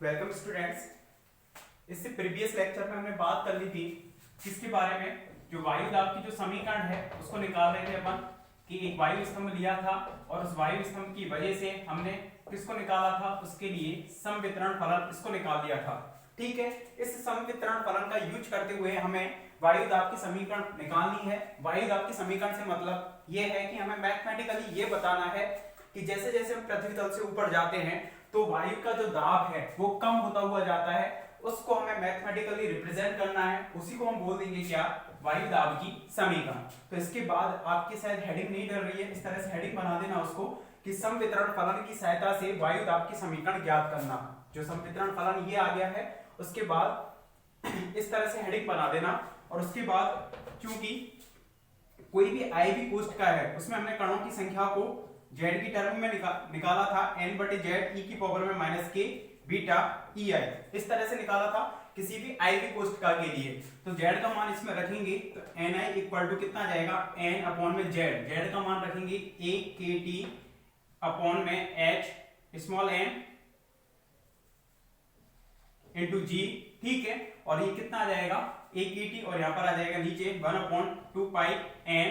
Welcome students. इससे previous lecture में हमने बात कर ली थी किसके बारे में, जो वायु दाब की जो समीकरण है उसको निकाल रहे थे अपन कि एक वायु स्तंभ लिया था और उस वायु स्तंभ की वजह से हमने किसको निकाला था, उसके लिए समवितरण फलन इसको निकाल दिया था। ठीक है, इस समवितरण फलन का यूज करते हुए हमें वायु दाब की समीकरण निकालनी है। वायु दाब की समीकरण से मतलब यह है कि हमें मैथमेटिकली ये बताना है कि जैसे जैसे हम पृथ्वी तल से ऊपर जाते हैं तो वायु का जो दाब है वो कम होता हुआ जाता है, उसको हमें मैथमेटिकली रिप्रेजेंट करना है। उसी को हम बोल देंगे क्या, वायु दाब की समीकरण। तो इसके बाद आपकी शायद हेडिंग नहीं डर रही है, इस तरह से हेडिंग बना देना उसको कि समवितरण फलन की सहायता से वायु दाब की समीकरण ज्ञात करना। जो समवितरण फलन ये आ गया है, उसके बाद इस तरह से हेडिंग बना देना। और उसके बाद चूंकि कोई भी आई वी कोष्ठ का है उसमें हमने कणों की संख्या को z की टर्म में निकाला था n/z e की पावर में माइनस के बीटा ei, इस तरह से निकाला था किसी भी आई वी कोष्ठ का के लिए। तो z का मान इसमें रखेंगे तो ni इक्वल टू कितना आ जाएगा, n अपॉन में z का मान रखेंगे a kt अपॉन में h स्मॉल n इंटू जी। ठीक है, और ये कितना आ जाएगा a kt और यहाँ पर आ जाएगा नीचे 1/2 पाई n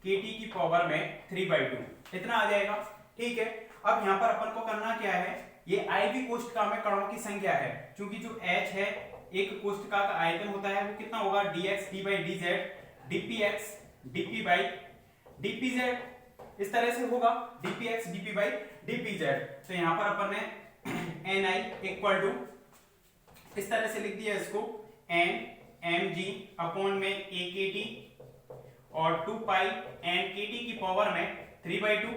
kt की पावर में 3/2 इतना आ जाएगा। ठीक है, अब यहाँ पर अपन को करना क्या है, ये आई वी कोष्ठ का में कणों की संख्या है। चूंकि जो h है एक कोष्ठका का आयतन होता है वो कितना होगा, dx d by dz dpx dp by dpz, इस तरह से होगा dpx dp by dpz। तो यहाँ पर अपन ने ni इक्वल टू इस तरह से लिख दिया इसको n mg अपॉन में a kt और 2 पाई n kt की पावर में 3/2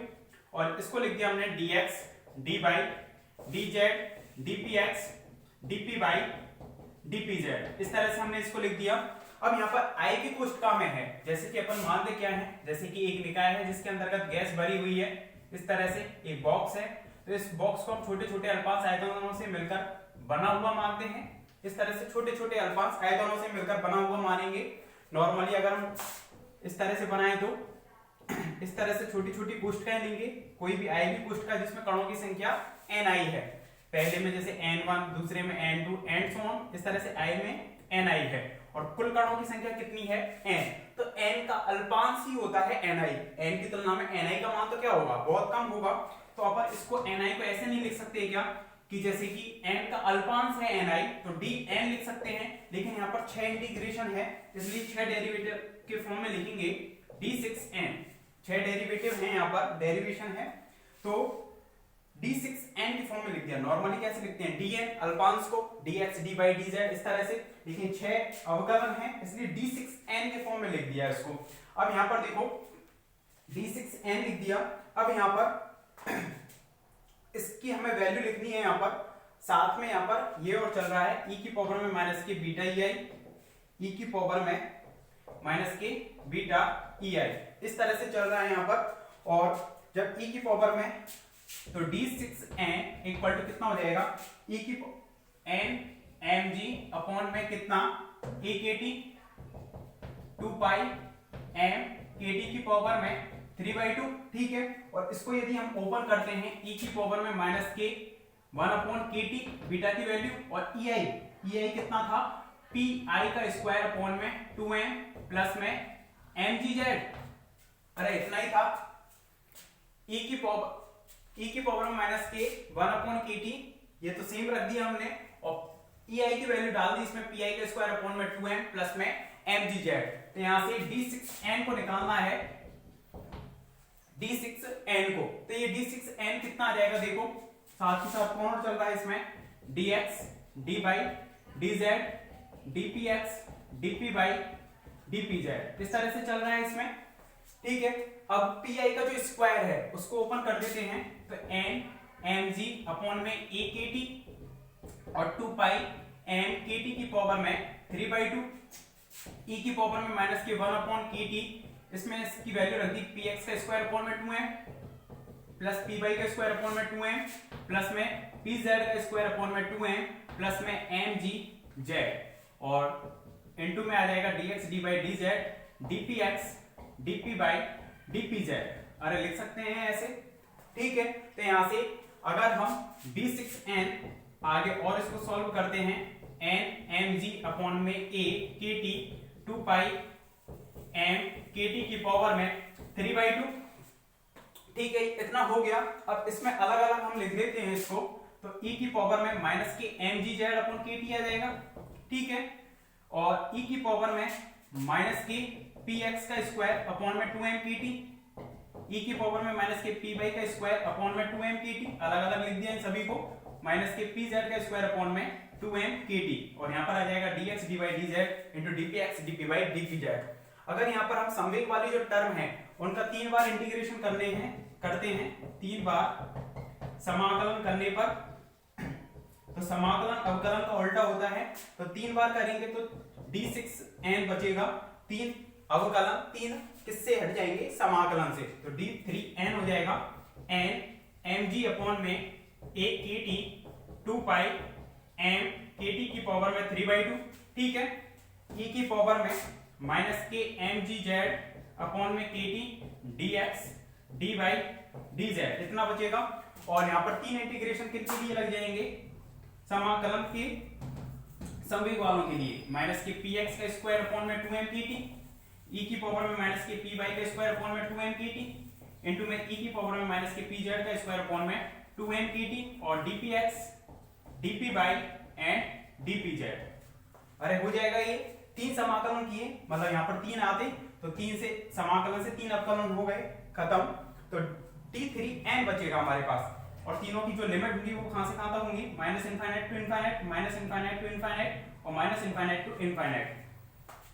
और इसको लिख दिया हमने dx d by dz dpx dp by dpz, इस तरह से हमने इसको लिख दिया। अब यहाँ पर आई की कोष्ठका में है, जैसे कि अपन मान दे क्या है, जैसे कि एक निकाय है जिसके अंतर्गत गैस भरी हुई है, इस तरह से एक बॉक्स है। तो इस बॉक्स को हम छोटे छोटे अल्पांश आयतनों से मिलकर बना हुआ मानते हैं। इस तरह से छोटे छोटे अल्पांश आयतनों से मिलकर बना हुआ मानेंगे। नॉर्मली अगर हम इस तरह से बनाएं तो इस तरह से छोटी छोटी कोष्ठकाएं लेंगे, कोई भी आई वी कोष्ठका जिसमें कणों की संख्या ni है, पहले में जैसे n1, दूसरे में n2 एंड सो ऑन, इस तरह से i में ni है और कुल कणों की संख्या कितनी है, n। तो n का अल्पांश ही होता है ni, n की तुलना में ni का मान तो क्या होगा, बहुत कम होगा। तो अपन इसको ni को ऐसे नहीं लिख सकते क्या कि जैसे कि n का अल्पांश है ni तो dn लिख सकते हैं, लेकिन यहाँ पर 6 इंटीग्रेशन है इसलिए 6 डेरिवेटिव के फॉर्म में लिखेंगे d6n। 6 डेरिवेटिव हैं यहाँ पर, डेरिवेशन है तो d6n की फॉर्म में लिख दिया। नॉर्मली कैसे लिखते हैं, dn अल्पांश को dx d by dz इस तरह से, लेकिन 6 अवकलन है इसलिए d6n के फॉर्म में लिख दिया इसको। अब यहाँ पर देखो d6n लिख दिया। अब यहाँ पर इसकी हमें वैल्यू लिखनी है, यहाँ पर साथ में यहाँ पर ये और चल रहा है e की पावर में माइनस के बीटा ei, e की पावर में माइनस के बीटा ei, इस तरह से चल रहा है यहाँ पर। और जब e की पावर में तो d6n इक्वल टू कितना हो जाएगा, e की n mg अपॉन में कितना a kt 2 pi m kt की पावर में 3/2। ठीक है, और इसको यदि हम ओपन करते हैं e की पावर में माइनस के 1/kt बीटा की वैल्यू और ei कितना था, pi का स्क्वायर अपॉन में 2m प्लस में mgz, अरे इतना ही था। e की पावर में माइनस के 1/kt, ये तो सेम रख दिया हमने और ei की वैल्यू डाल दी इसमें pi का स्क्वायर अपॉन में 2m प्लस में mgz। तो यहां से d6n को निकालना है, d6n को, तो ये d6n कितना आ जाएगा, देखो साथ ही साथ कौन चल रहा है इसमें, dx d by dz dpx dp by dpz, इस तरह से चल रहा है इसमें। ठीक है, अब pi का जो स्क्वायर है उसको ओपन कर देते हैं तो n mg अपॉन में a kt और 2 पाई m kt की पावर में 3/2 e की पावर में माइनस के 1/kt, इसमें इसकी वैल्यू रख दी px का स्क्वायर अपॉन में 2m प्लस py का स्क्वायर अपॉन में 2m प्लस में pz का स्क्वायर अपॉन में 2m प्लस में mgz और इनटू में आ जाएगा dx d by dz dpx dp by dpz, अरे लिख सकते हैं ऐसे। ठीक है, तो यहां से अगर हम d6n आगे और इसको सॉल्व करते हैं, एन एम जी अपॉन में ए के टी 2 पाई एम के टी की पावर में 3/2। ठीक है, इतना हो गया। अब इसमें अलग अलग हम लिख देते हैं इसको, तो e की पावर में माइनस के एम जी जेड अपॉन के टी आ जाएगा। ठीक है, और e की पावर में माइनस के पी एक्स का स्क्वायर अपॉन में 2m के टी, e की पावर में माइनस के पी वाई का स्क्वायर अपॉन में 2m के टी, अलग अलग लिख दिया इन सभी को, माइनस के पी जेड का स्क्वायर अपॉन में 2m के टी, और यहाँ पर आ जाएगा dx dy dz into dpx dpy dpz। अगर यहाँ पर हम संवेग वाली जो टर्म है उनका 3 बार इंटीग्रेशन करते हैं 3 बार समाकलन करने पर, तो समाकलन अवकलन का उल्टा होता है, तो 3 बार करेंगे तो d6n बचेगा, 3 अवकलन 3 किससे हट जाएंगे, समाकलन से, तो d3n हो जाएगा n mg अपॉन में a kt 2 pi m kt की पावर में 3/2। ठीक है, e की पावर में माइनस के mg z अपॉन में kt dx dy dz इतना बचेगा, और यहाँ पर 3 इंटीग्रेशन किसके लिए लग जाएंगे, समाकलन के संवेग वालों के लिए, माइनस के px का स्क्वायर अपॉन में 2m kt, e की पावर में माइनस के py का स्क्वायर अपॉन में 2m kt इंटू में e की पावर में माइनस के pz का स्क्वायर अपॉन में 2m kt, और dpx dpy एंड dpz। अरे हो जाएगा, ये 3 समाकलन किए, मतलब यहाँ पर 3 आते तो 3 से समाकलन से 3 अवकलन हो गए, खत्म, तो d3n बचेगा हमारे पास, और तीनों की जो लिमिट होगी वो कहां से कहां तक होंगी, minus infinite to infinite, minus infinite to infinite, और minus infinite to infinite.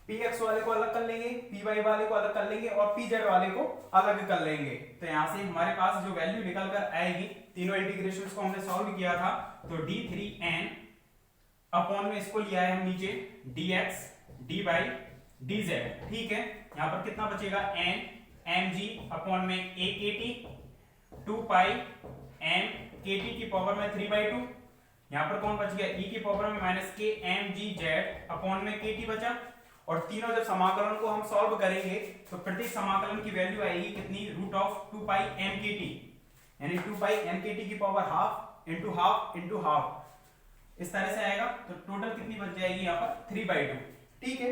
px वाले को अलग कर लेंगे, py वाले को अलग कर लेंगे, और pz वाले को अलग कर लेंगे, तो यहाँ से हमारे पास जो वैल्यू निकल कर आएगी, तीनों इंटीग्रेशंस को हमने सॉल्व किया था, तो d3n अपॉन में इसको लिया है हम नीचे dx dy dz। ठीक है, यहाँ पर कितना बचेगा, n mg अपॉन में a kt 2 pi m kt की पावर में 3/2, यहाँ पर कौन बच गया, e की पावर में माइनस के mg z अपॉन में kt बचा, और तीनों जब समाकलन को हम सॉल्व करेंगे तो प्रत्येक समाकलन की वैल्यू आएगी कितनी, root of 2 pi m kt, यानी 2 पाई m kt की power half into half into half, इस तरह से आएगा, तो टोटल कितनी बच जाएगी यहाँ पर 3/2। ठीक है,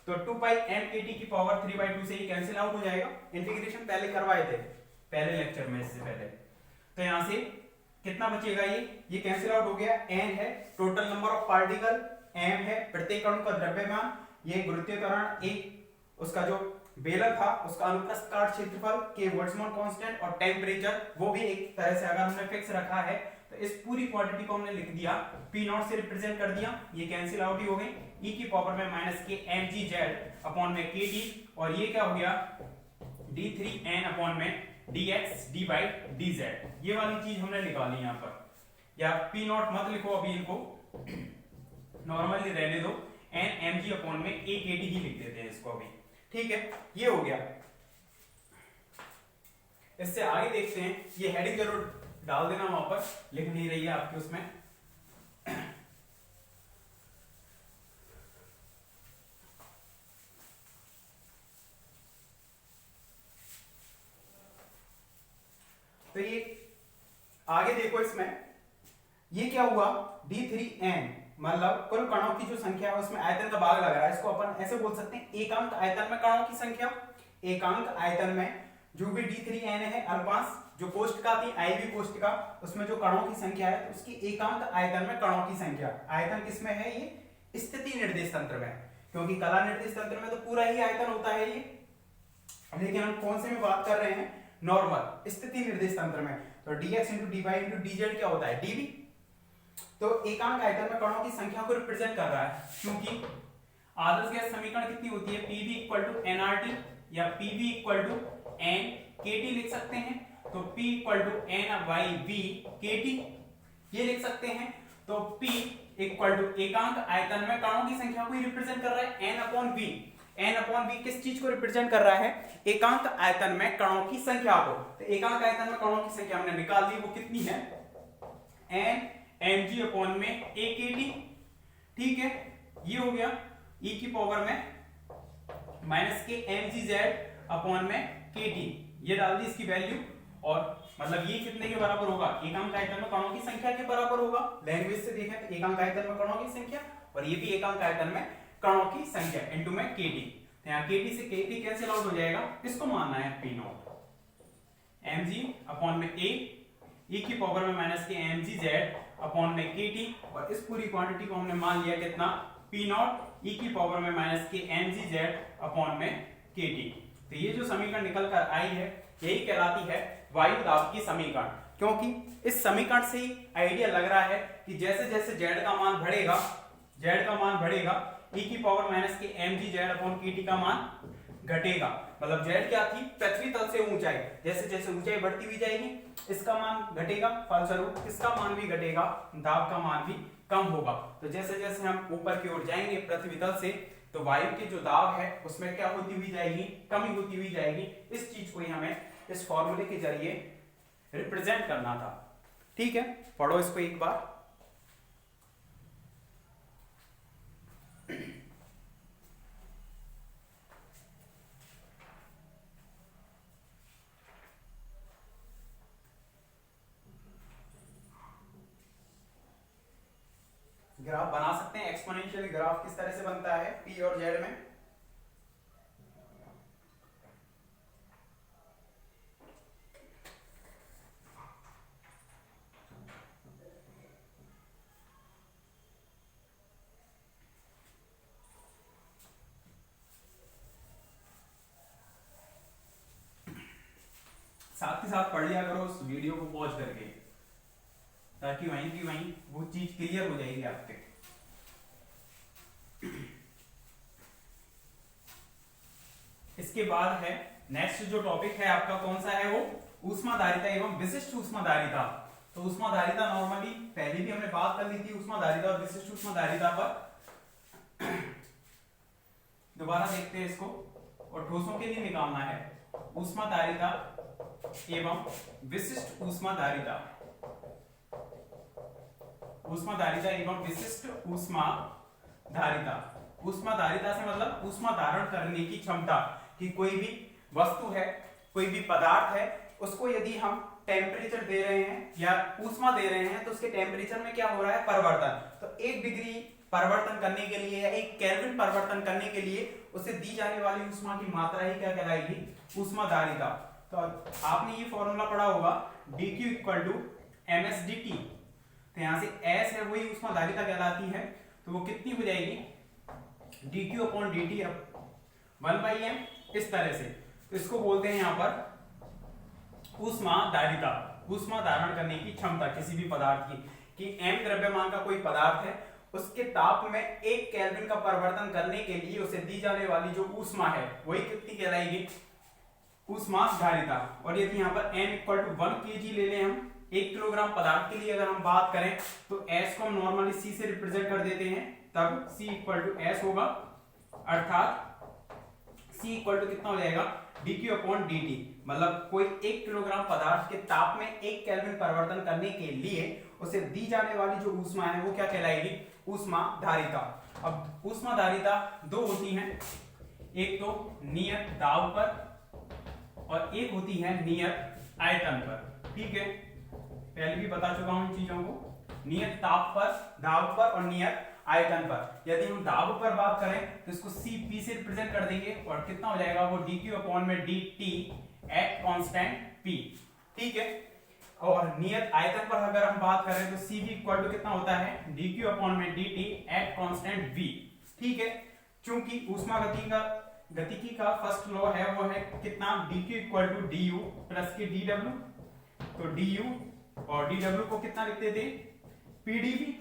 तो 2 पाई m kt की पावर 3/2 से ही कैंसिल आउट हो जाएगा, इंटीग्रेशन पहले करवाए थे पहले लेक्चर में, इससे पहले, तो यहाँ से कितना बचेगा, ये कैंसिल आउट हो गया, n है total number of particle, m है प्रत्येक अणु का द्रव्यमान, ये गुरुत्वीय त्वरण एक उसका जो बेलन था उसका अनुप्रस्थ काट क्षेत्रफल के बोल्ट्जमान कांस्टेंट, और टेम्परेचर वो भी एक तरह से अगर हमने फिक्स रखा है, तो इस पूरी क्वांटिटी को हमने लिख दिया, p नॉट से रिप्रेजेंट कर दिया, ये कैंसिल आउट ही हो गई, e की पावर में माइनस के mg z अपॉन में kt, और ये क्या हो गया, d3n अपॉन में dx dy dz, ये वाली चीज हमने निकाली यहाँ पर, या p नॉट मत लिखो अभी, इनको नॉर्मली रहने दो, n mg अपॉन में a kt ही लिख देते हैं इसको अभी। ठीक है, ये हो गया। इससे आगे देखते हैं, ये हेडिंग जरूर डाल देना वहां पर, लिख नहीं रही है आपके उसमें, तो ये आगे देखो, इसमें ये क्या हुआ, d3n मतलब कुल कणों की जो संख्या है उसमें आयतन का भाग लग रहा है, इसको अपन ऐसे बोल सकते हैं, एकांक आयतन में कणों की संख्या, एकांक आयतन में जो भी d3n है, अल्पांश जो कोष्ठका थी IV कोष्ठका, उसमें जो कणों की संख्या है उसकी एकांक आयतन में कणों की संख्या, आयतन किसमें है, ये स्थिति निर्देश तंत्र में, क्योंकि कला निर्देश तंत्र में तो पूरा ही आयतन होता है ये, लेकिन हम कौन से में बात कर रहे हैं, नॉर्मल स्थिति निर्देश तंत्र में, तो dx into dy into dz क्या होता है, dv, तो एकांक आयतन में कणों की संख्या को रिप्रेजेंट कर रहा है, क्योंकि आदर्श गैस समीकरण कितनी होती है, pv इक्वल टू nRT या pv equal to n kT लिख सकते हैं, तो p equal to n/v kT ये लिख सकते हैं, तो p इक्वल टू एकांक आयतन में कणों की संख्या को रिप्रेजेंट कर रहा है, n/v, n/v किस चीज को रिप्रेजेंट कर रहा है, एकांक आयतन में कणों की संख्या को, तो एकांक आयतन में कणों की संख्या हमने निकाल दी, वो कितनी है, n mg अपॉन में a kt। ठीक है, ये हो गया, e की पावर में माइनस के mg z अपॉन में kt, ये डाल दी इसकी वैल्यू, और मतलब ये कितने के बराबर होगा, एकांक आयतन में कणों की संख्या के बराबर होगा। लैंग्वेज से देखें तो एकांक आयतन में कणों की संख्या, और ये भी एकांक आयतन में कणों की संख्या इनटू में kT। तो यहाँ kT से kT कैंसिल आउट हो जाएगा, इसको मानना है P नॉट mg अपॉन में a e की पावर में माइनस के mgz अपॉन में kT, और इस पूरी क्वांटिटी को हमने मान लिया कितना, P नॉट e की पावर में माइनस के mgz अपॉन में kT। तो ये जो समीकरण निकल कर आई है यही कहलाती है वायु दाब की समीकरण, क्योंकि इस समीकरण से ही आइडिया लग रहा है कि जैसे जैसे z का मान बढ़ेगा, z का मान बढ़ेगा, e की पावर माइनस के mgz अपॉन kT का मान घटेगा। मतलब z क्या थी, पृथ्वी तल से ऊंचाई, जैसे जैसे ऊंचाई बढ़ती हुई जाएगी इसका मान घटेगा, फलस्वरूप इसका मान भी घटेगा, दाब का मान भी कम होगा। तो जैसे जैसे हम ऊपर की ओर जाएंगे पृथ्वी तल से, तो वायु की जो दाब है उसमें क्या होती हुई जाएगी, कमी होती हुई जाएगी। इस चीज को ही हमें इस फॉर्मूले के जरिए रिप्रेजेंट करना था। ठीक है, पढ़ो इसको एक बार। ग्राफ बना सकते हैं, एक्सपोनेंशियल ग्राफ किस तरह से बनता है P और Z में। साथ ही साथ पढ़ लिया करो उस वीडियो को पॉज करके, ताकि वहीं की वहीं वो चीज क्लियर हो जाएगी आपके। इसके बाद है नेक्स्ट जो टॉपिक है आपका, कौन सा है वो, ऊष्माधारिता एवं विशिष्ट ऊष्माधारिता। तो ऊष्माधारिता नॉर्मली पहले भी हमने बात कर ली थी, ऊष्माधारिता और विशिष्ट ऊष्माधारिता पर। दोबारा देखते हैं इसको, और ठोसों के लिए निकालना है ऊष्माधारिता एवं विशिष्ट ऊष्माधारिता। ऊष्माधारिता एवं विशिष्ट ऊष्माधारिता। ऊष्माधारिता से मतलब ऊष्मा धारण करने की क्षमता, कि कोई भी वस्तु है, कोई भी पदार्थ है, उसको यदि हम टेम्परेचर दे रहे हैं या ऊष्मा दे रहे हैं तो उसके टेम्परेचर में क्या हो रहा है, परिवर्तन। तो 1 डिग्री परिवर्तन करने के लिए या 1 केल्विन परिवर्तन करने के लिए उसे दी जाने वाली ऊष्मा की मात्रा ही क्या कहलाएगी, ऊष्माधारिता। तो आपने ये फॉर्मूला पढ़ा होगा dq equal to ms dt। तो यहां से s है वही ऊष्माधारिता कहलाती है, तो वो कितनी हो जाएगी, dq अपॉन dt 1/m, इस तरह से। तो इसको बोलते हैं यहां पर ऊष्माधारिता, ऊष्मा धारण करने की क्षमता किसी भी पदार्थ की। कि m द्रव्यमान का कोई पदार्थ है, उसके ताप में 1 केल्विन का परिवर्तन करने के लिए उसे दी जाने वाली जो ऊष्मा है वही कितनी कहलाएगी, ऊष्माधारिता। और यदि यहाँ पर m इक्वल टू 1 kg ले लें हम, 1 किलोग्राम पदार्थ के लिए अगर हम बात करें तो s को हम नॉर्मली c से रिप्रेजेंट कर देते हैं, तब c इक्वल टू s होगा, अर्थात c इक्वल टू कितना हो जाएगा, dq अपॉन dt। मतलब कोई 1 किलोग्राम पदार्थ के ताप में 1 केल्विन परिवर्तन करने के लिए उसे दी जाने वाली जो ऊष्मा है वो क्या कहलाएगी, ऊष्माधारिता। अब ऊष्माधारिता 2 होती हैं, एक तो नियत दाब पर और एक होती है नियत आयतन पर। ठीक है, पहले भी बता चुका हूं इन चीजों को, नियत ताप पर, दाब पर और नियत आयतन पर। यदि हम दाब पर बात करें तो इसको Cp से रिप्रेजेंट कर देंगे, और कितना हो जाएगा वो dq अपॉन में dt एट कांस्टेंट p। ठीक है, और नियत आयतन पर अगर हम बात करें तो Cv इक्वल टू कितना होता है, dq अपॉन में dt एट कांस्टेंट v। ठीक है, चूंकि ऊष्मा गतिकी का फर्स्ट लॉ है वो है कितना, dq equal to du plus के dw। तो du और dw को कितना लिखते थे, pdv।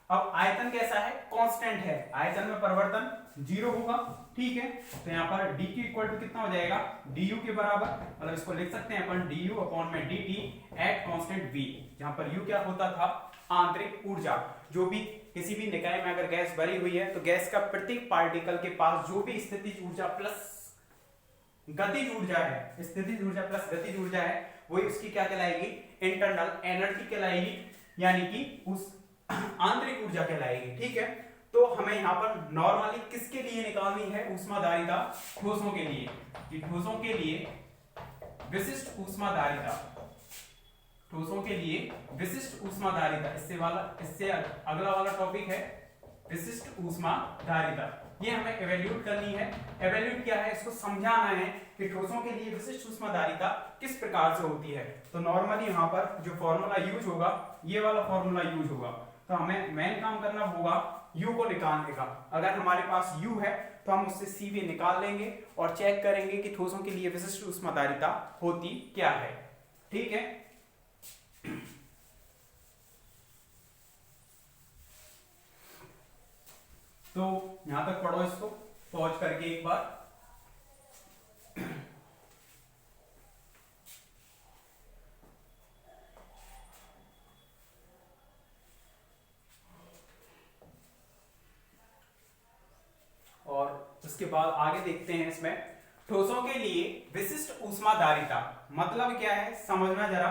अब आयतन कैसा है, कांस्टेंट है, आयतन में परिवर्तन 0 होगा। ठीक है, तो यहाँ पर dq इक्वल टू कितना हो जाएगा, du के बराबर, मतलब इसको लिख सकते हैं अपन du अपॉन में dt एट कांस्टेंट v, जहां पर u क्या होता था, आंतरिक ऊर्जा। जो भी किसी भी निकाय में अगर गैस भरी हुई है तो गैस का प्रत्येक पार्टिकल के पास जो भी स्थितिज ऊर्जा प्लस गतिज ऊर्जा है, स्थितिज ऊर्जा प्लस गतिज ऊर्जा है, वही उसकी क्या कहलाएगी, इंटरनल एनर्जी कहलाएगी, यानी कि उस आंतरिक ऊर्जा कहलाएगी। ठीक है, तो हमें यहाँ पर नॉर्मली किसके लिए निकालनी है, ऊष्माधारिता, ठोसों के लिए। कि ठोसों के लिए विशिष्ट ऊष्माधारिता, के लिए विशिष्ट ऊष्माधारिता, इससे अगला वाला टॉपिक है विशिष्ट ऊष्माधारिता। ये हमें एवेल्यूट करनी है। एवेल्यूट क्या है, इसको समझाना है कि ठोसों के लिए विशिष्ट ऊष्माधारिता किस प्रकार से होती है। तो नॉर्मली यहाँ पर जो फॉर्मूला यूज होगा, ये वाला फॉर्मूला यूज होगा। तो हमें मेन काम करना होगा U को निकालने का। अगर हमारे पास U है तो हम उससे CV निकाल लेंगे और चेक करेंगे कि ठोसों के लिए विशिष्ट ऊष्माधारिता होती क्या है। ठीक है, तो यहां तक पढ़ो, इसको पॉज करके एक बार। और उसके बाद आगे देखते हैं। इसमें ठोसों के लिए विशिष्ट ऊष्माधारिता मतलब क्या है, समझना जरा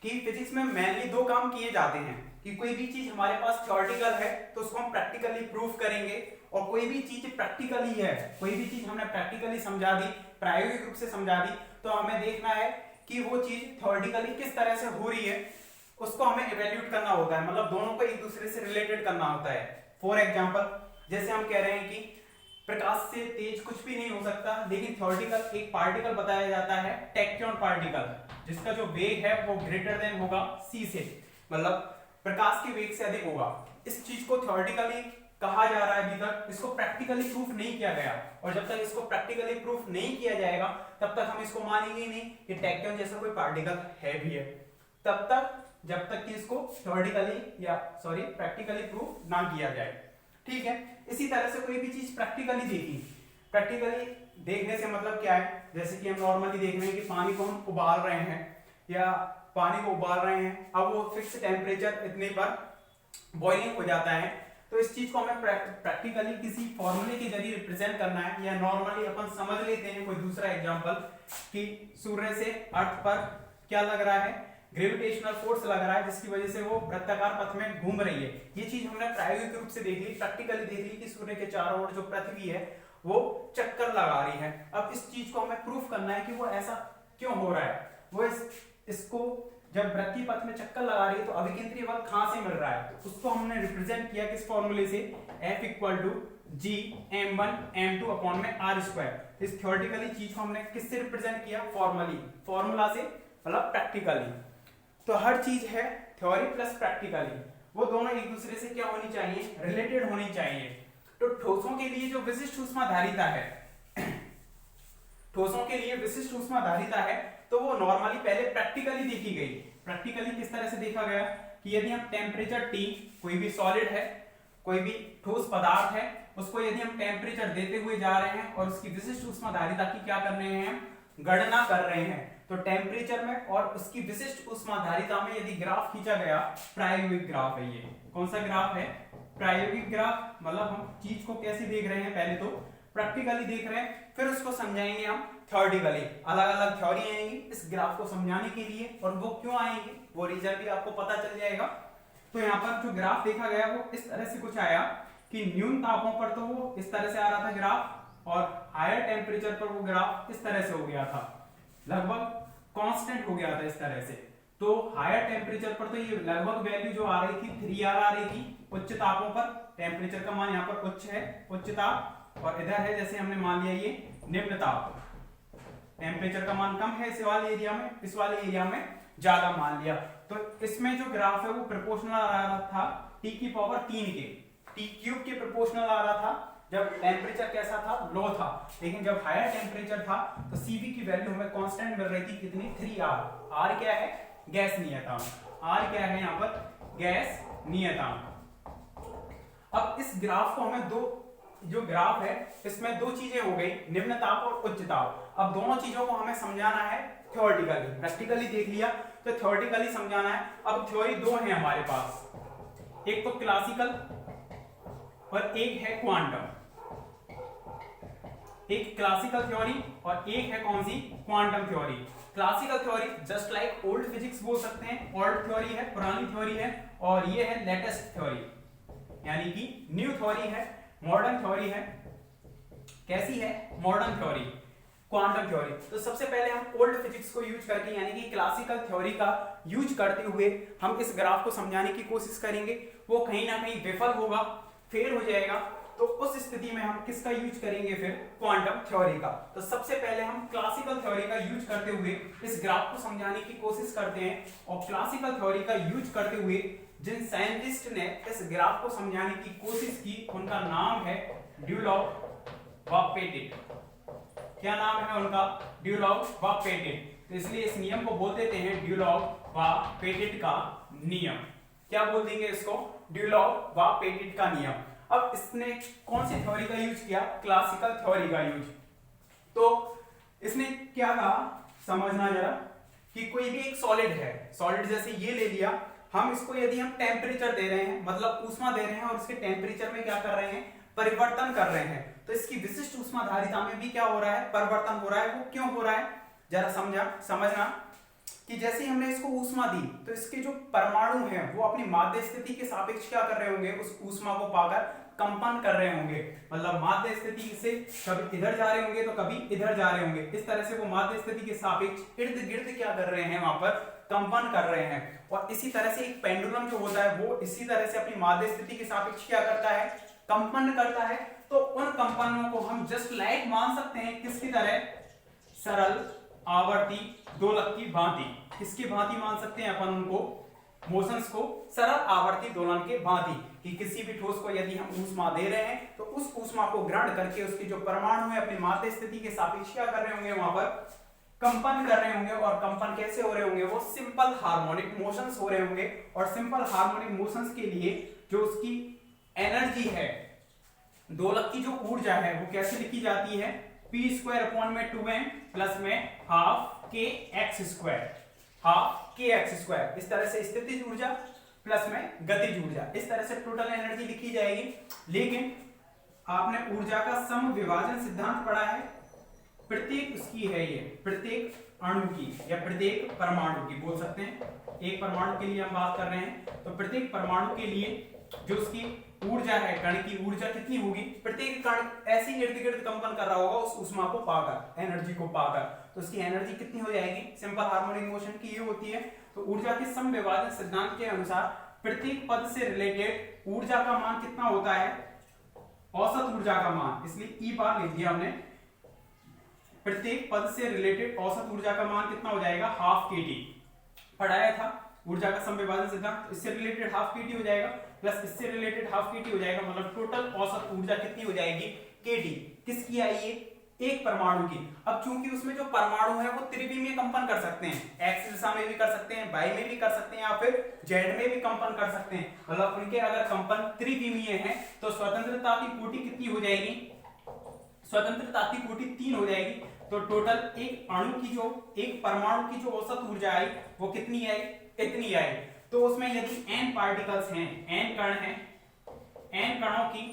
कि फिजिक्स में मेनली दो काम किए जाते हैं कि कोई भी चीज हमारे पास थ्योरेटिकल है तो उसको हम प्रैक्टिकली प्रूव करेंगे, और कोई भी चीज प्रैक्टिकली है, कोई भी चीज हमने प्रैक्टिकली समझा दी, प्रायोगिक रूप से समझा दी, तो हमें देखना है कि वो चीज थ्योरेटिकली किस तरह से हो रही है, उसको हमें इवैल्यूएट करना होता है। मतलब दोनों को एक दूसरे से रिलेटेड करना होता है। फॉर एग्जांपल, जैसे हम कह रहे हैं कि प्रकाश से तेज कुछ भी नहीं हो सकता, लेकिन थ्योरेटिकल एक पार्टिकल बताया जाता है, टैक्योन पार्टिकल, जिसका जो वेग है वो ग्रेटर देन होगा c से, मतलब प्रकाश के वेग से अधिक होगा। इस चीज को थ्योरेटिकली कहा जा रहा है, अभी तक इसको प्रैक्टिकली प्रूफ नहीं किया गया, और जब तक इसको प्रैक्टिकली प्रूफ नहीं किया जाएगा तब तक हम इसको मानेंगे ही नहीं कि टैक्योन जैसा कोई पार्टिकल है भी है, तब तक जब तक कि इसको थ्योरेटिकली या प्रैक्टिकली प्रूफ ना किया जाए। ठीक है, इसी तरह से कोई भी चीज प्रैक्टिकली देखी, प्रैक्टिकली देखने से मतलब क्या है, जैसे कि हम नॉर्मली देख रहे हैं कि पानी को हम उबाल रहे हैं या पानी को उबाल रहे हैं, अब वो फिक्स टेम्परेचर इतने पर बॉइलिंग हो जाता है, तो इस चीज को हमें प्रैक्टिकली किसी फॉर्मूले के जरिए रिप्रेजेंट करना है। या नॉर्मली अपन समझ लेते हैं कोई दूसरा एग्जांपल कि सूर्य से अर्थ पर क्या लग रहा है, ग्रेविटेशनल फोर्स लग रहा है, जिसकी वजह से वो वृत्ताकार पथ में घूम रही है। ये चीज हमने प्रायोगिक रूप से देख ली, प्रैक्टिकली देख ली कि सूर्य के चारों ओर जो पृथ्वी है वो चक्कर लगा रही है। अब इस चीज को हमें प्रूफ करना है कि वो ऐसा क्यों हो रहा है। वो इसको जब वृत्तीय पथ में चक्कर लगा रही है तो अभिकेंद्रीय बल कहां से मिल रहा है, तो उसको हमने रिप्रेजेंट किया किस फॉर्मूले से, F = G m1 m2 upon में r²। इस थ्योरेटिकली चीज को हमने किससे रिप्रेजेंट किया, फॉर्मूला से, मतलब प्रैक्टिकली। तो हर चीज है थ्योरी प्लस प्रैक्टिकली, वो दोनों एक दूसरे से क्या होनी चाहिए, रिलेटेड होनी चाहिए। तो ठोसों के लिए जो विशिष्ट ऊष्माधारिता है, ठोसों के लिए विशिष्ट ऊष्माधारिता है, तो वो नॉर्मली पहले प्रैक्टिकली देखी गई। प्रैक्टिकली किस तरह से देखा गया कि यदि हम टेम्परेचर T, कोई भी सॉलिड है, कोई भी ठोस पदार्थ है, उसको यदि हम टेम्परेचर देते हुए जा रहे हैं और उसकी विशिष्ट ऊष्माधारिता की क्या कर रहे हैं, गणना कर रहे हैं, तो टेम्परेचर में और उसकी विशिष्ट ऊष्माधारिता में यदि ग्राफ खींचा गया, प्रायोगिक ग्राफ है ये, कौन सा ग्राफ है, प्रायोगिक ग्राफ, मतलब हम चीज को कैसे देख रहे हैं, पहले तो प्रैक्टिकली देख रहे हैं, फिर उसको समझाएंगे हम थ्योरेटिकली। अलग अलग थ्योरी आएंगी इस ग्राफ को समझाने के लिए, और वो क्यों आएंगे वो रीजन भी आपको पता चल जाएगा। तो यहाँ पर जो ग्राफ देखा गया वो इस तरह से कुछ आया कि न्यून तापों पर तो वो इस तरह से आ रहा था ग्राफ, और हायर टेम्परेचर पर वो ग्राफ इस तरह से हो गया था, लगभग कांस्टेंट हो गया था इस तरह से। तो हायर टेम्परेचर पर तो ये लगभग वैल्यू जो आ रही थी 3R आ रही थी, उच्च तापों पर टेम्परेचर का मान यहाँ पर उच्च है, उच्च ताप, और इधर है जैसे हमने मान लिया ये निम्न ताप, टेम्परेचर का मान कम है इस वाले एरिया में, इस वाले एरिया में ज्यादा मान लिया। तो इसमें जो ग्राफ है वो प्रोपोर्शनल आ रहा था T⁻³ के, T³ के प्रोपोर्शनल आ रहा था जब टेम्परेचर कैसा था, लो था। लेकिन जब हायर टेम्परेचर था तो CV की वैल्यू हमें कांस्टेंट मिल रही थी, कितनी, 3R। R क्या है, गैस नियतांक, R क्या है यहाँ पर, गैस नियतांक। अब इस ग्राफ को हमें जो ग्राफ है इसमें दो चीजें हो गई, निम्न ताप और उच्च ताप। अब दोनों चीजों को हमें समझाना है थ्योरेटिकली, प्रैक्टिकली देख लिया तो थ्योरेटिकली समझाना है। अब थ्योरी दो है हमारे पास, एक तो क्लासिकल और एक है क्वांटम। एक क्लासिकल थ्योरी और एक है कौन सी, quantum theory. Classical theory just like old physics बोल सकते हैं, ओल्ड थ्योरी है, पुरानी थ्योरी है, और ये है लेटेस्ट थ्योरी, यानी कि न्यू थ्योरी है, मॉडर्न थ्योरी है। कैसी है, मॉडर्न थ्योरी। Quantum theory. तो सबसे पहले हम ओल्ड फिजिक्स को यूज करके यानी कि क्लासिकल थ्योरी का यूज करते हुए हम इस ग्राफ को समझाने की कोशिश करेंगे। वो कहीं ना कहीं विफल होगा, फेल हो जाएगा, तो उस स्थिति में हम किसका यूज करेंगे फिर? क्वांटम थ्योरी का। तो सबसे पहले हम क्लासिकल थ्योरी का यूज करते हुए इस ग्राफ को समझाने की कोशिश करते हैं। और क्लासिकल थ्योरी का यूज करते हुए जिन साइंटिस्ट ने इस ग्राफ को समझाने की कोशिश की उनका नाम है ड्यूलॉग व पेटिट। क्या नाम है उनका? ड्यूलॉग व पेटिट। तो इसलिए इस नियम को बोल देते हैं ड्यूलॉग व पेटिट का नियम। क्या बोल देंगे इसको? ड्यूलॉग व पेटिट का नियम। अब इसने कौन सी थ्योरी का यूज किया? क्लासिकल थ्योरी का यूज। तो इसने क्या कहा, समझना जरा, कि कोई भी एक सॉलिड है, सॉलिड जैसे ये ले लिया, हम इसको यदि हम टेम्परेचर दे रहे हैं, मतलब ऊष्मा दे रहे हैं, और इसके टेम्परेचर में क्या कर रहे हैं? परिवर्तन कर रहे हैं, तो इसकी विशिष्ट ऊष्माधारिता में भी क्या हो रहा है? परिवर्तन हो रहा है। वो क्यों हो रहा है जरा समझना कि जैसे हमने इसको ऊष्मा दी तो इसके जो परमाणु हैं वो अपनी माध्य स्थिति के सापेक्ष क्या कर रहे होंगे? उस ऊष्मा को पाकर कंपन कर रहे होंगे। मतलब माध्य स्थिति से कभी इधर जा रहे होंगे तो कभी इधर जा रहे होंगे। इस तरह से वो माध्य स्थिति के सापेक्ष इर्द गिर्द क्या कर रहे हैं? वहां पर कंपन कर रहे हैं। और इसी तरह से एक पेंडुलम जो होता है वो इसी तरह से अपनी माध्य स्थिति के सापेक्ष क्या करता है? कंपन करता है। तो उन कंपनों को हम जस्ट लाइक मान सकते हैं किसकी तरह? सरल आवर्ती दोलक की भांति। किसकी भांति मान सकते हैं अपन उनको? मोशंस को सरल आवर्ती दोलन के भांति। कि किसी भी ठोस को यदि हम ऊष्मा दे रहे हैं तो उस ऊष्मा को ग्रहण करके उसके जो परमाणु है अपनी माध्य स्थिति के सापेक्ष क्या कर रहे होंगे? वहां पर कंपन कर रहे होंगे। और कंपन कैसे हो रहे होंगे? वो सिंपल हार्मोनिक मोशंस हो रहे होंगे। और सिंपल हार्मोनिक मोशंस के लिए जो उसकी एनर्जी है, दोलक की जो ऊर्जा है, वो कैसे लिखी जाती है? p स्क्वायर अपॉन में 2m प्लस में हाफ के एक्स स्क्वायर, हाफ के एक्स स्क्वायर। इस तरह से स्थितिज ऊर्जा प्लस में गतिज ऊर्जा, इस तरह से टोटल एनर्जी लिखी जाएगी। लेकिन आपने ऊर्जा का सम विभाजन सिद्धांत पढ़ा है, प्रत्येक उसकी है ये, प्रत्येक अणु की या प्रत्येक परमाणु की बोल सकते हैं। एक परमाणु के लिए हम बात कर रहे हैं तो प्रत्येक परमाणु के लिए जो उसकी ऊर्जा है, कण की ऊर्जा कितनी होगी? प्रत्येक कण ऐसे इर्द गिर्द कंपन कर रहा होगा उस ऊष्मा को पाकर, एनर्जी को पाकर, तो उसकी एनर्जी कितनी हो जाएगी? सिंपल हार्मोनिक मोशन की ये होती है। तो ऊर्जा के सम विभाजन सिद्धांत के अनुसार प्रत्येक पद से रिलेटेड ऊर्जा का मान कितना होता है? औसत ऊर्जा का मान, इसलिए ई बार लिख दिया हमने। प्रत्येक पद से रिलेटेड औसत ऊर्जा का मान कितना हो जाएगा? हाफ के टी। पढ़ाया था ऊर्जा का समविभाजन सिद्धांत, इससे रिलेटेड हाफ के टी हो जाएगा प्लस इससे रिलेटेड हाफ के टी हो जाएगा, मतलब टोटल औसत ऊर्जा कितनी हो जाएगी? के टी। किसकी आई ये? एक परमाणु की। अब चूंकि उसमें जो परमाणु है वो त्रिविमीय कंपन कर सकते हैं, एक्स दिशा में भी कर सकते हैं, वाई में भी कर सकते हैं, या फिर जेड में भी कंपन कर सकते हैं। मतलब उनके अगर कंपन त्रिविमीय है तो स्वतंत्रता की कोटि कितनी हो जाएगी? स्वतंत्रता की कोटि 3 हो जाएगी। तो टोटल एक अणु की जो, एक परमाणु की जो औसत ऊर्जा आई वो कितनी आई? इतनी आई। तो उसमें यदि n पार्टिकल्स हैं, n कण हैं, n कणों की,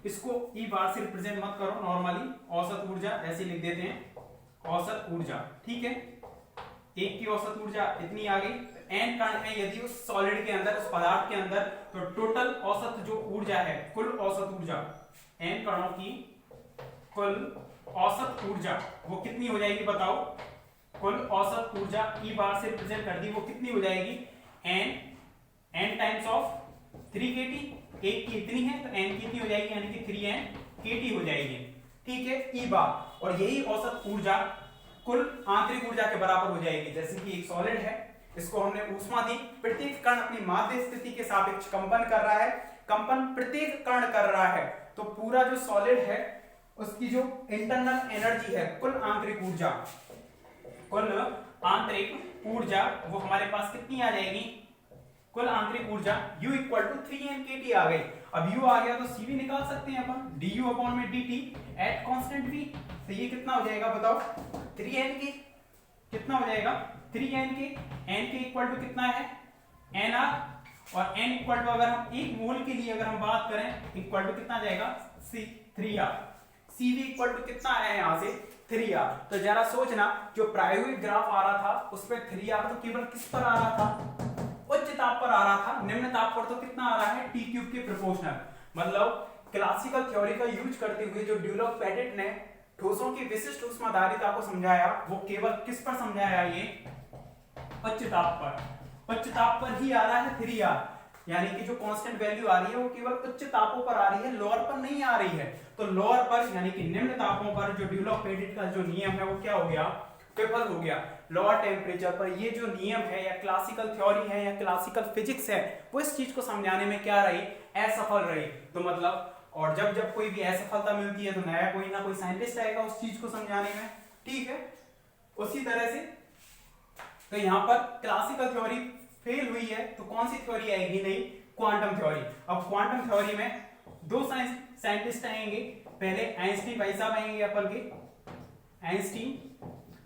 इसको ई बार से रिप्रेजेंट मत करो, नॉर्मली औसत ऊर्जा ऐसे लिख देते हैं, औसत ऊर्जा, ठीक है। एक की औसत ऊर्जा इतनी आ गई। n कण है यदि उस सॉलिड के अंदर, उस पदार्थ के अंदर, तो टोटल औसत जो ऊर्जा है, कुल औसत ऊर्जा, n कणों की कुल औसत ऊर्जा वो कितनी हो जाएगी? बताओ। कुल औसत ऊर्जा ई बार से रिप्रेजेंट कर दी, वो कितनी हो जाएगी? n times of 3 kT। एक की इतनी है तो n की इतनी हो जाएगी, यानी कि 3n kT हो जाएगी, ठीक है, ई बार। और यही औसत ऊर्जा कुल आंतरिक ऊर्जा के बराबर हो जाएगी। जैसे कि एक सॉलिड है, इसको हमने ऊष्मा दी, प्रत्येक कण अपनी माध्य स्थिति के सापेक्ष कंपन कर रहा है, कंपन प्रत्येक कण कर रहा है, तो पूरा जो सॉलिड है उसकी जो इंटरनल एनर्जी है, कुल आंतरिक ऊर्जा, कुल आंतरिक ऊर्जा वो हमारे पास कितनी आ जाएगी? कुल आंतरिक ऊर्जा U equal to 3n kT आ गई। अब U आ गया तो C भी निकाल सकते हैं अपन, du अपॉन में dt एट कांस्टेंट V। तो ये कितना हो जाएगा बताओ? 3n के कितना हो जाएगा? 3n के, n के इक्वल टू कितना है? nr, और n इक्वल टू अगर हम एक मोल के लिए अगर हम बात करें इक्वल टू कितना जाएगा? 3r। CV इक्वल टू कितना आया है यहाँ से? 3r। तो जरा सोचना, जो प्रायोगिक ग्राफ आ रहा था उस पर 3r तो केवल किस पर आ रहा था? उच्च ताप पर आ रहा था। निम्न ताप पर तो कितना आ रहा है? t क्यूब के प्रोपोर्शनल। मतलब क्लासिकल थ्योरी का यूज करते हुए जो ड्यूलॉग पेटिट ने ठोसों की विशिष्ट ऊष्माधारिता को समझाया, वो केवल किस पर समझाया, ये उच्च ताप पर। उच्च ताप पर ही आ रहा है 3R, यानी कि जो कांस्टेंट वैल्यू आ रही है वो केवल उच्च तापों पर आ रही है, लोअर पर नहीं आ रही है। तो लोअर पर यानी कि निम्न तापों पर जो ड्यूलॉक-पेटिट का जो नियम है वो क्या हो गया, विफल हो गया। लोअर टेम्परेचर पर ये जो नियम है या क्लासिकल थ्योरी है या क्लासिकल फिजिक्स है वो इस चीज को समझाने में क्या रही, असफल रही। तो मतलब और जब जब कोई भी असफलता मिलती है तो नया कोई ना कोई साइंटिस्ट आएगा उस चीज को समझाने में, ठीक है। उसी तरह से तो यहाँ पर क्लासिकल थ्योरी फेल हुई है तो कौन सी थ्योरी आएगी, नहीं, क्वांटम थ्योरी। अब क्वांटम थ्योरी में दो साइंटिस्ट आएंगे, पहले आइंस्टीन भाई साहब आएंगे अपन के, आइंस्टीन,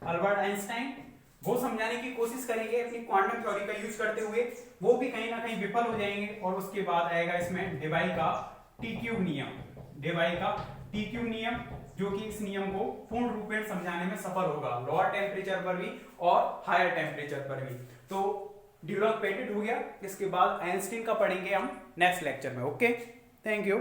अल्बर्ट आइंस्टाइन। वो समझाने की कोशिश करेंगे अपनी क्वांटम थ्योरी का यूज करते हुए, वो भी कहीं ना कहीं विफल हो जाएंगे। और उसके बाद आएगा इसमें डेबाई का टी क्यूब नियम, डेबाई का टी क्यूब नियम, जो कि इस नियम को पूर्ण रूप में समझाने में सफल होगा, लोअर टेम्परेचर पर भी और हायर टेम्परेचर पर भी। तो ड्यूलॉक-पेटिट हो गया, इसके बाद आइंस्टीन का पढ़ेंगे हम नेक्स्ट लेक्चर में। Okay, thank you.